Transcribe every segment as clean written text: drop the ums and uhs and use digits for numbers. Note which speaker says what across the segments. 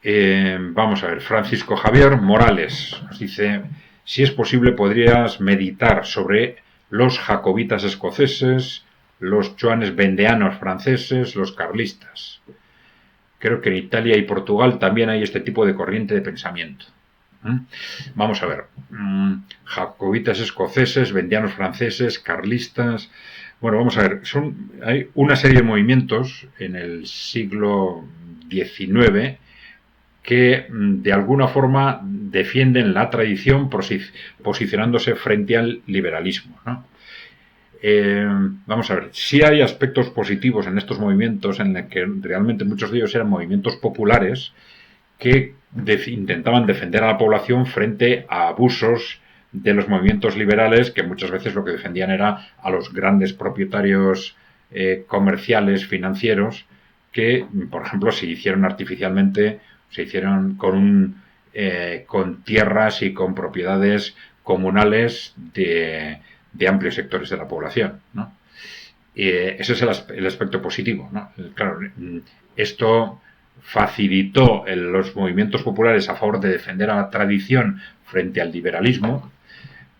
Speaker 1: Vamos a ver, Francisco Javier Morales nos dice, si es posible podrías meditar sobre los jacobitas escoceses, los chuanes vendeanos franceses, los carlistas. Creo que en Italia y Portugal también hay este tipo de corriente de pensamiento. Vamos a ver, jacobitas escoceses, vendeanos franceses, carlistas. Bueno, vamos a ver, hay una serie de movimientos en el siglo XIX que de alguna forma defienden la tradición posicionándose frente al liberalismo, ¿no? Vamos a ver, sí hay aspectos positivos en estos movimientos en los que realmente muchos de ellos eran movimientos populares que intentaban defender a la población frente a abusos de los movimientos liberales, que muchas veces lo que defendían era a los grandes propietarios comerciales, financieros, que, por ejemplo, se hicieron artificialmente, se hicieron con tierras y con propiedades comunales de amplios sectores de la población, ¿no? Ese es el aspecto positivo, ¿no? Claro, esto facilitó los movimientos populares a favor de defender a la tradición frente al liberalismo,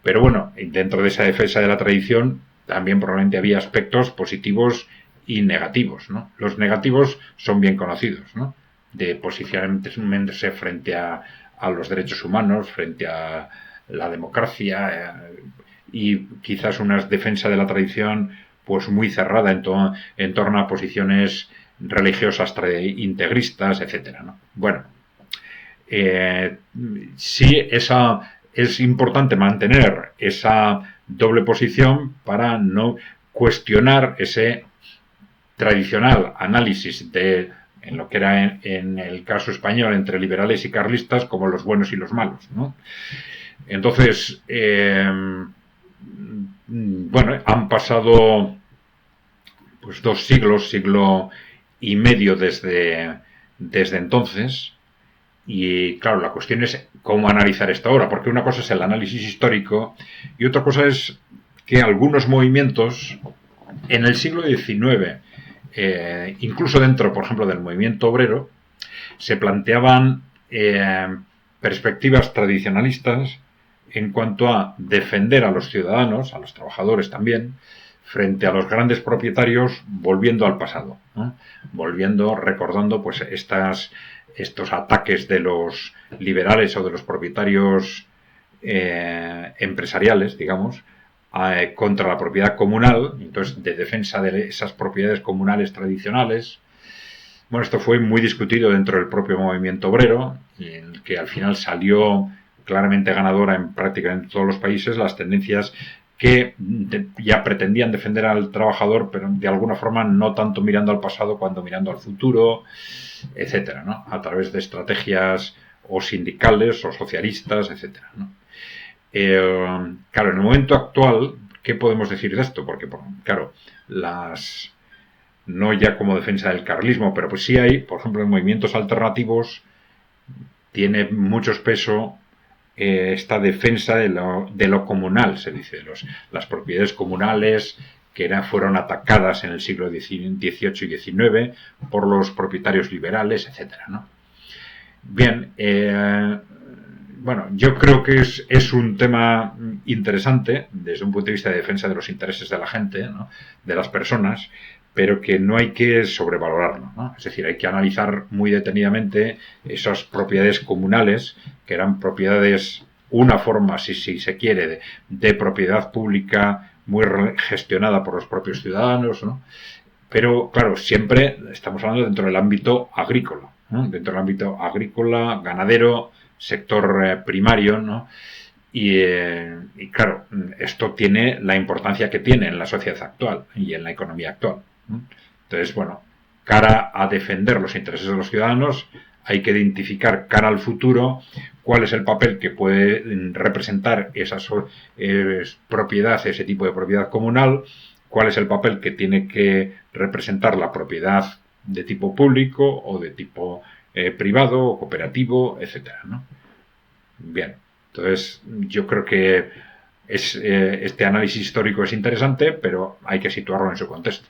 Speaker 1: pero bueno, dentro de esa defensa de la tradición también probablemente había aspectos positivos y negativos, ¿no? Los negativos son bien conocidos, ¿no? De posicionarse frente a los derechos humanos, frente a la democracia, y quizás una defensa de la tradición pues muy cerrada en torno a posiciones religiosas integristas, etcétera, ¿no? Bueno, sí, es importante mantener esa doble posición para no cuestionar ese tradicional análisis en lo que era en el caso español entre liberales y carlistas como los buenos y los malos, ¿no? Entonces, bueno, han pasado pues 2 siglos, siglo y medio desde entonces, y claro, la cuestión es cómo analizar esto ahora, porque una cosa es el análisis histórico y otra cosa es que algunos movimientos en el siglo XIX, incluso dentro, por ejemplo, del movimiento obrero, se planteaban perspectivas tradicionalistas en cuanto a defender a los ciudadanos, a los trabajadores también, frente a los grandes propietarios, volviendo al pasado, ¿no? Recordando pues estos ataques de los liberales o de los propietarios empresariales, digamos, contra la propiedad comunal, entonces de defensa de esas propiedades comunales tradicionales. Bueno, esto fue muy discutido dentro del propio movimiento obrero, en el que al final salió claramente ganadora en prácticamente todos los países las tendencias que ya pretendían defender al trabajador, pero de alguna forma no tanto mirando al pasado cuanto mirando al futuro, etcétera, ¿no? A través de estrategias o sindicales o socialistas, etcétera, ¿no? Claro, en el momento actual, ¿qué podemos decir de esto? Porque, claro, no ya como defensa del carlismo, pero pues sí hay, por ejemplo, en movimientos alternativos tiene mucho peso esta defensa de lo comunal, se dice, las propiedades comunales que fueron atacadas en el siglo XVIII y XIX por los propietarios liberales, etcétera, ¿no? Bien, bueno, yo creo que es un tema interesante desde un punto de vista de defensa de los intereses de la gente, ¿no? De las personas, pero que no hay que sobrevalorarlo, ¿no? Es decir, hay que analizar muy detenidamente esas propiedades comunales, que eran propiedades, una forma, si se quiere, de propiedad pública muy gestionada por los propios ciudadanos, ¿no? Pero, claro, siempre estamos hablando dentro del ámbito agrícola, ¿no? Dentro del ámbito agrícola, ganadero, sector primario, ¿no? Y claro, esto tiene la importancia que tiene en la sociedad actual y en la economía actual, ¿no? Entonces, bueno, cara a defender los intereses de los ciudadanos, hay que identificar cara al futuro cuál es el papel que puede representar esa propiedad, ese tipo de propiedad comunal, cuál es el papel que tiene que representar la propiedad de tipo público o de tipo privado o cooperativo, etcétera, ¿no? Bien, entonces yo creo que este análisis histórico es interesante, pero hay que situarlo en su contexto.